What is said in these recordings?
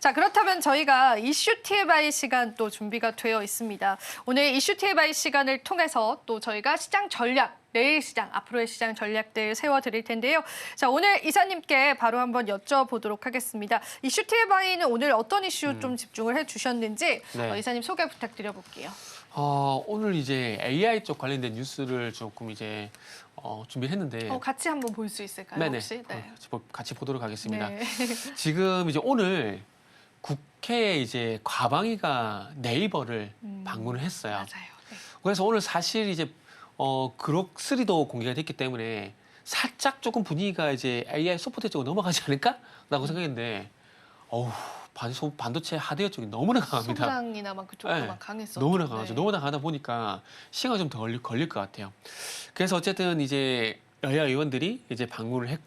자, 그렇다면 저희가 이슈 TMI 시간 또 준비가 되어 있습니다. 오늘 이슈 TMI 시간을 통해서 또 저희가 시장 전략, 내일 시장, 앞으로의 시장 전략들 세워드릴 텐데요. 자, 오늘 이사님께 바로 한번 여쭤보도록 하겠습니다. 이슈 TMI는 오늘 어떤 이슈 좀 집중을 해주셨는지 네. 이사님 소개 부탁드려볼게요. 오늘 이제 AI 쪽 관련된 뉴스를 조금 이제 준비했는데 같이 한번 볼 수 있을까요? 네네. 혹시? 네. 같이 보도록 하겠습니다. 네. 지금 이제 오늘 국회에 이제 과방위가 네이버를 방문을 했어요. 맞아요. 네. 그래서 오늘 사실 이제 그록3도 공개가 됐기 때문에 살짝 조금 분위기가 이제 AI 소프트웨어 쪽으로 넘어가지 않을까라고 생각했는데 반도체 하드웨어 쪽이 너무나 강합니다. 소장이나 막 그쪽도 네, 막 강했었죠. 너무나 강하죠. 네. 너무나 강하다 보니까 시간이 좀 더 걸릴 것 같아요. 그래서 어쨌든 이제 여야 의원들이 이제 방문을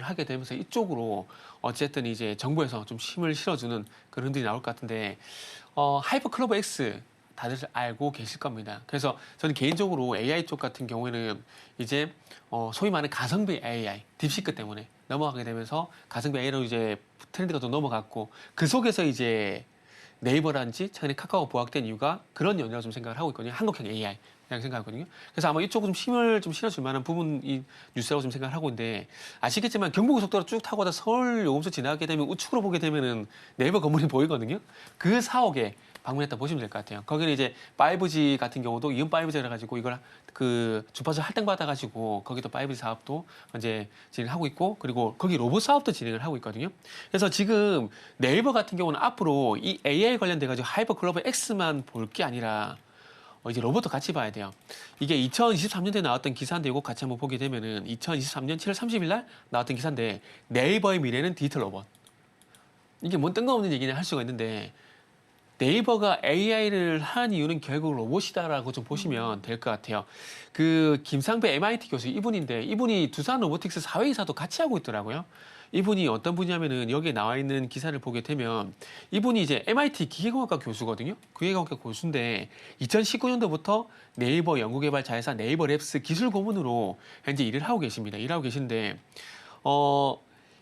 하게 되면서 이쪽으로 어쨌든 이제 정부에서 좀 힘을 실어주는 그런 흔들이 나올 것 같은데 하이퍼클로버 X 다들 알고 계실 겁니다. 그래서 저는 개인적으로 AI 쪽 같은 경우에는 이제 소위 말하는 가성비 AI, 딥시크 때문에 넘어가게 되면서 가성비 AI로 이제 트렌드가 좀 넘어갔고 그 속에서 이제 네이버란지 최근에 카카오 부각된 이유가 그런 연유라고 좀 생각을 하고 있거든요. 한국형 AI. 라고 생각하거든요. 그래서 아마 이쪽으로 좀 힘을 좀 실어줄 만한 부분이 뉴스라고 좀 생각을 하고 있는데 아시겠지만 경부고속도로 쭉 타고 가다 서울 요금소 지나게 되면 우측으로 보게 되면은 네이버 건물이 보이거든요. 그 사옥에 방문했다 보시면 될 것 같아요. 거기는 이제 5G 같은 경우도 이은 5G라 가지고 이걸 그 주파수 할당받아 가지고 거기도 5G 사업도 이제 진행하고 있고 그리고 거기 로봇 사업도 진행을 하고 있거든요. 그래서 지금 네이버 같은 경우는 앞으로 이 AI 관련돼 가지고 하이퍼 글로벌 X만 볼 게 아니라 이제 로봇도 같이 봐야 돼요. 이게 2023년도에 나왔던 기사인데 이거 같이 한번 보게 되면은 2023년 7월 30일 날 나왔던 기사인데 네이버의 미래는 디지털 로봇. 이게 뭔 뜬금없는 얘기는 할 수가 있는데 네이버가 AI를 한 이유는 결국 로봇이다라고 좀 보시면 될 것 같아요. 그 김상배 MIT 교수 이분인데 이분이 두산 로보틱스 사회이사도 같이 하고 있더라고요. 이분이 어떤 분이냐면은 여기에 나와 있는 기사를 보게 되면 이분이 이제 MIT 기계공학과 교수거든요. 기계공학과 교수인데 2019년도부터 네이버 연구개발 자회사 네이버랩스 기술 고문으로 현재 일을 하고 계십니다. 일하고 계신데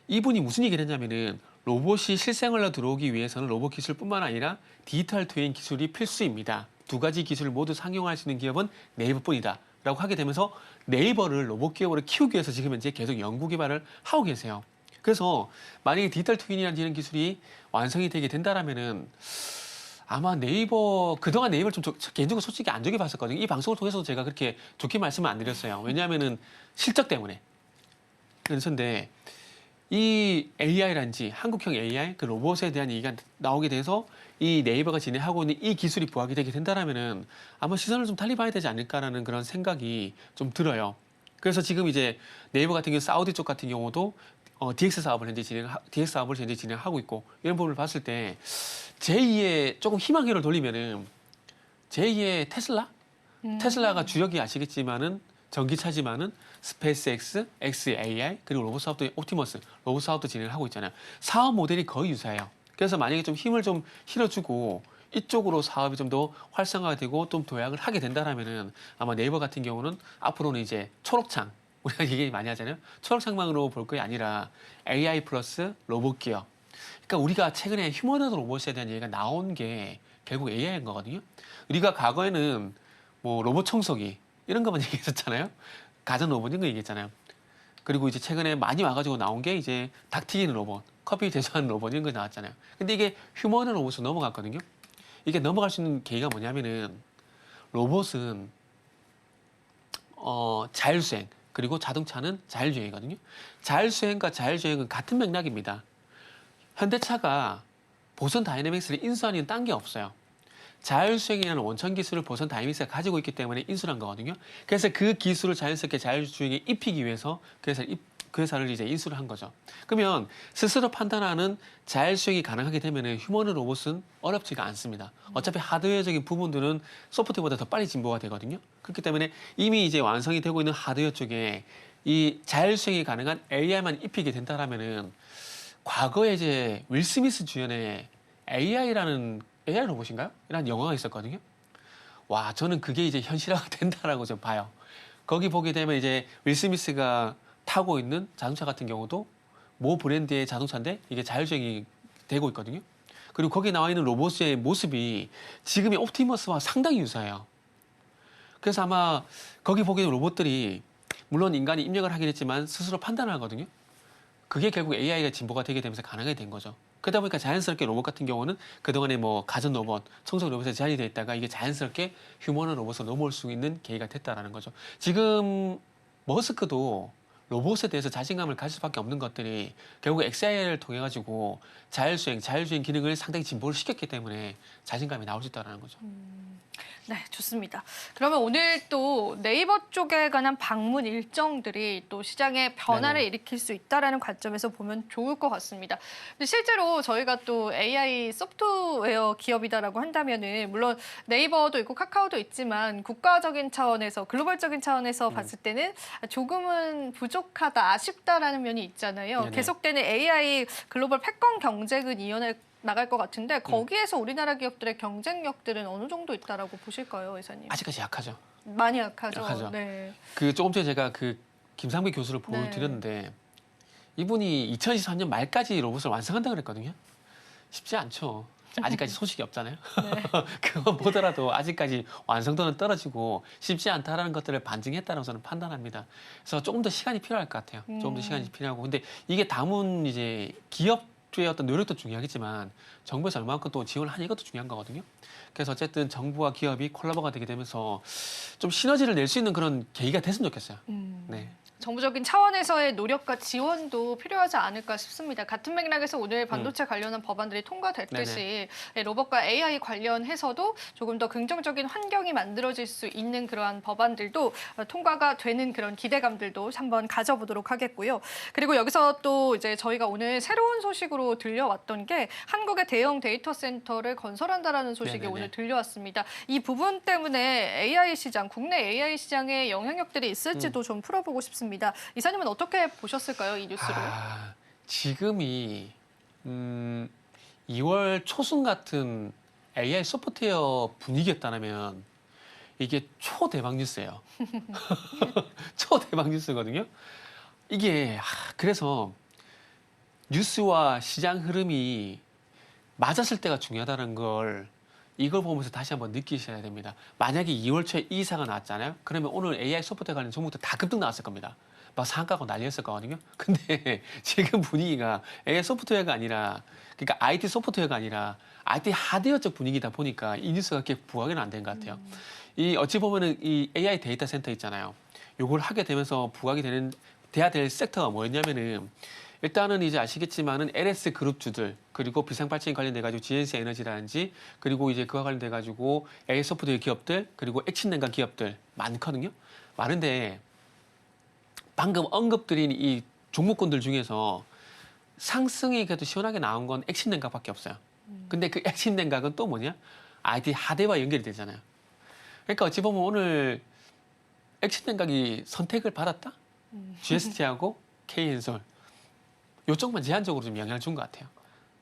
이분이 무슨 얘기를 했냐면은 로봇이 실생활로 들어오기 위해서는 로봇 기술뿐만 아니라 디지털 트윈 기술이 필수입니다. 두 가지 기술을 모두 상용할 수 있는 기업은 네이버뿐이다. 라고 하게 되면서 네이버를 로봇 기업으로 키우기 위해서 지금 현재 계속 연구 개발을 하고 계세요. 그래서 만약에 디지털 트윈이라는 기술이 완성이 되게 된다라면은 아마 네이버 그동안 네이버를 좀 개인적으로 솔직히 안 좋게 봤었거든요. 이 방송을 통해서도 제가 그렇게 좋게 말씀을 안 드렸어요. 왜냐하면은 실적 때문에. 그런데 이 AI란지 한국형 AI 그 로봇에 대한 얘기가 나오게 돼서 이 네이버가 진행하고 있는 이 기술이 부각이 되게 된다라면은 아마 시선을 좀 달리 봐야 되지 않을까라는 그런 생각이 좀 들어요. 그래서 지금 이제 네이버 같은 경우 사우디 쪽 같은 경우도 DX 사업을 현재 진행하고 있고 이런 부분을 봤을 때 제2의 조금 희망회를 돌리면은 제2의 테슬라가 주력이 아시겠지만은 전기차지만은 스페이스X, XAI 그리고 로봇 사업도 옵티머스 로봇 사업도 진행을 하고 있잖아요. 사업 모델이 거의 유사해요. 그래서 만약에 좀 힘을 좀 실어주고 이쪽으로 사업이 좀 더 활성화되고 좀 도약을 하게 된다라면은 아마 네이버 같은 경우는 앞으로는 이제 초록창 우리가 얘기 많이 하잖아요. 초록창망으로 볼 게 아니라 AI 플러스 로봇 기업. 그러니까 우리가 최근에 휴머노드 로봇에 대한 얘기가 나온 게 결국 AI인 거거든요. 우리가 과거에는 뭐 로봇 청소기 이런 것만 얘기했었잖아요. 가전 로봇 이런 거 얘기했잖아요. 그리고 이제 최근에 많이 와가지고 나온 게 이제 닭 튀기는 로봇, 커피 제조하는 로봇 이런 거 나왔잖아요. 근데 이게 휴머노드 로봇으로 넘어갔거든요. 이게 넘어갈 수 있는 계기가 뭐냐면은 로봇은 자율주행 그리고 자동차는 자율주행이거든요. 자율주행과 자율주행은 같은 맥락입니다. 현대차가 보선 다이내믹스를 인수하는 딴 게 없어요. 자율주행이라는 원천 기술을 보선 다이내믹스가 가지고 있기 때문에 인수한 거거든요. 그래서 그 기술을 자연스럽게 자율주행에 입히기 위해서 그 회사를 이제 인수를 한 거죠. 그러면 스스로 판단하는 자율주행이 가능하게 되면 휴머노 로봇은 어렵지가 않습니다. 어차피 하드웨어적인 부분들은 소프트웨어보다 더 빨리 진보가 되거든요. 그렇기 때문에 이미 이제 완성이 되고 있는 하드웨어 쪽에 이 자율주행이 가능한 AI만 입히게 된다라면은 과거에 이제 윌 스미스 주연의 AI 로봇인가요? 이라는 영화가 있었거든요. 와, 저는 그게 이제 현실화가 된다라고 좀 봐요. 거기 보게 되면 이제 윌 스미스가 타고 있는 자동차 같은 경우도 모 브랜드의 자동차인데 이게 자율주행이 되고 있거든요. 그리고 거기에 나와 있는 로봇의 모습이 지금의 옵티머스와 상당히 유사해요. 그래서 아마 거기 보기에는 로봇들이 물론 인간이 입력을 하긴 했지만 스스로 판단을 하거든요. 그게 결국 AI가 진보가 되게 되면서 가능하게 된 거죠. 그러다 보니까 자연스럽게 로봇 같은 경우는 그동안에 뭐 가전 로봇, 청소기 로봇에 제한이 돼 있다가 이게 자연스럽게 휴머노 로봇으로 넘어올 수 있는 계기가 됐다라는 거죠. 지금 머스크도 로봇에 대해서 자신감을 가질 수밖에 없는 것들이 결국 XAI를 통해 가지고 자율주행 기능을 상당히 진보를 시켰기 때문에 자신감이 나올 수 있다는 거죠. 네, 좋습니다. 그러면 오늘 또 네이버 쪽에 관한 방문 일정들이 또 시장에 변화를 네네. 일으킬 수 있다라는 관점에서 보면 좋을 것 같습니다. 근데 실제로 저희가 또 AI 소프트웨어 기업이다라고 한다면은 물론 네이버도 있고 카카오도 있지만 국가적인 차원에서 글로벌적인 차원에서 봤을 때는 조금은 부족하다, 아쉽다라는 면이 있잖아요. 네네. 계속되는 AI 글로벌 패권 경쟁은 이어날 나갈 것 같은데 거기에서 우리나라 기업들의 경쟁력들은 어느 정도 있다라고 보실까요, 이사님? 아직까지 약하죠. 많이 약하죠. 약하죠. 네. 그 조금 전에 제가 그 김상배 교수를 네. 보여드렸는데 이분이 2023년 말까지 로봇을 완성한다고 그랬거든요. 쉽지 않죠. 아직까지 소식이 없잖아요. 네. 그건 보더라도 아직까지 완성도는 떨어지고 쉽지 않다라는 것들을 반증했다고 저는 판단합니다. 그래서 조금 더 시간이 필요할 것 같아요. 조금 더 시간이 필요하고. 근데 이게 담은 이제 기업주의 어떤 노력도 중요하겠지만 정부에서 얼마만큼 또 지원을 하는 이것도 중요한 거거든요. 그래서 어쨌든 정부와 기업이 콜라보가 되게 되면서 좀 시너지를 낼 수 있는 그런 계기가 됐으면 좋겠어요. 네. 정부적인 차원에서의 노력과 지원도 필요하지 않을까 싶습니다. 같은 맥락에서 오늘 반도체 관련한 법안들이 통과됐듯이 로봇과 AI 관련해서도 조금 더 긍정적인 환경이 만들어질 수 있는 그러한 법안들도 통과가 되는 그런 기대감들도 한번 가져보도록 하겠고요. 그리고 여기서 또 이제 저희가 오늘 새로운 소식으로 들려왔던 게 한국의 대형 데이터 센터를 건설한다라는 소식이 네네네. 오늘 들려왔습니다. 이 부분 때문에 AI 시장, 국내 AI 시장에 영향력들이 있을지도 좀 풀어보고 싶습니다. 이사님은 어떻게 보셨을까요, 이 뉴스를? 지금이 2월 초순 같은 AI 소프트웨어 분위기였다면 이게 초대박 뉴스예요. 초대박 뉴스거든요. 이게 그래서 뉴스와 시장 흐름이 맞았을 때가 중요하다는 걸 이걸 보면서 다시 한번 느끼셔야 됩니다. 만약에 2월 초에 이 이사가 나왔잖아요. 그러면 오늘 AI 소프트웨어 관련 종목들 다 급등 나왔을 겁니다. 막 상한가고 난리였을 거거든요. 근데 지금 분위기가 AI 소프트웨어가 아니라 그러니까 IT 소프트웨어가 아니라 IT 하드웨어 쪽 분위기다 보니까 이 뉴스가 그렇게 부각은 안 된 것 같아요. 이 어찌 보면은 이 AI 데이터 센터 있잖아요. 요걸 하게 되면서 부각이 돼야 될 섹터가 뭐였냐면은 일단은 이제 아시겠지만은 LS 그룹주들 그리고 비상발전 관련돼 가지고 GNC 에너지라든지 그리고 이제 그와 관련돼 가지고 AI 소프트웨어 기업들 그리고 액친냉각 기업들 많거든요. 많은데 방금 언급드린 이 종목군들 중에서 상승이 그래도 시원하게 나온 건 액친냉각밖에 없어요. 근데 그 액친냉각은 또 뭐냐? IT 하드웨어와 연결이 되잖아요. 그러니까 어찌 보면 오늘 액친냉각이 선택을 받았다? GST하고 K엔솔 요쪽만 제한적으로 좀 영향을 준 것 같아요.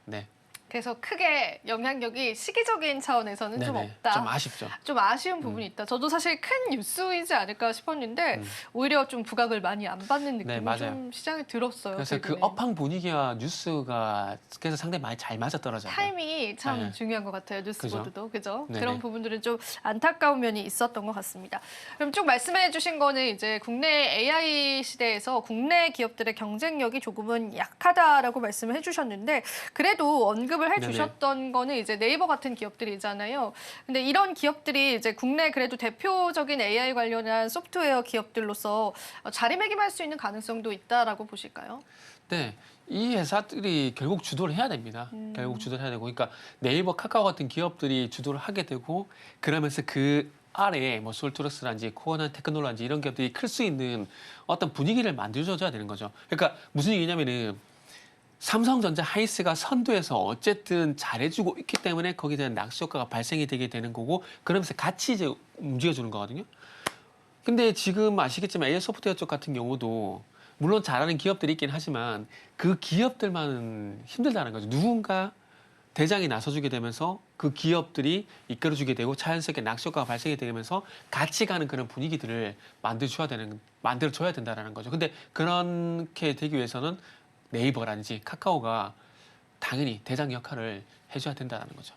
네. 그래서 크게 영향력이 시기적인 차원에서는 좀 네네. 없다. 좀 아쉽죠. 좀 아쉬운 부분이 있다. 저도 사실 큰 뉴스이지 않을까 싶었는데 오히려 좀 부각을 많이 안 받는 느낌이 맞아요. 좀 시장에 들었어요. 그래서 그 최근에. 업황 분위기와 뉴스가 그래서 상당히 많이 잘 맞아 떨어져요. 타이밍이 참 네. 중요한 것 같아요. 뉴스보드도 그죠? 네네. 그런 부분들은 좀 안타까운 면이 있었던 것 같습니다. 그럼 쭉 말씀해주신 거는 이제 국내 AI 시대에서 국내 기업들의 경쟁력이 조금은 약하다라고 말씀을 해주셨는데 그래도 언급을 해주셨던 거는 이제 네이버 같은 기업들이잖아요. 근데 이런 기업들이 이제 국내 그래도 대표적인 AI 관련한 소프트웨어 기업들로서 자리매김할 수 있는 가능성도 있다라고 보실까요? 네. 이 회사들이 결국 주도를 해야 됩니다. 결국 주도를 해야 되고, 그러니까 네이버, 카카오 같은 기업들이 주도를 하게 되고, 그러면서 그 아래에 뭐 솔트럭스라든지 코어나 테크놀로지 이런 기업들이 클 수 있는 어떤 분위기를 만들어줘야 되는 거죠. 그러니까 무슨 얘기냐면은 삼성전자 하이스가 선두에서 어쨌든 잘해주고 있기 때문에 거기에 대한 낙수 효과가 발생이 되게 되는 거고, 그러면서 같이 이제 움직여주는 거거든요. 근데 지금 아시겠지만 AI 소프트웨어 쪽 같은 경우도 물론 잘하는 기업들이 있긴 하지만 그 기업들만은 힘들다는 거죠. 누군가 대장이 나서주게 되면서 그 기업들이 이끌어주게 되고 자연스럽게 낙수효과가 발생이 되면서 같이 가는 그런 분위기들을 만들어줘야 된다는 거죠. 근데 그렇게 되기 위해서는 네이버라든지 카카오가 당연히 대장 역할을 해줘야 된다는 거죠.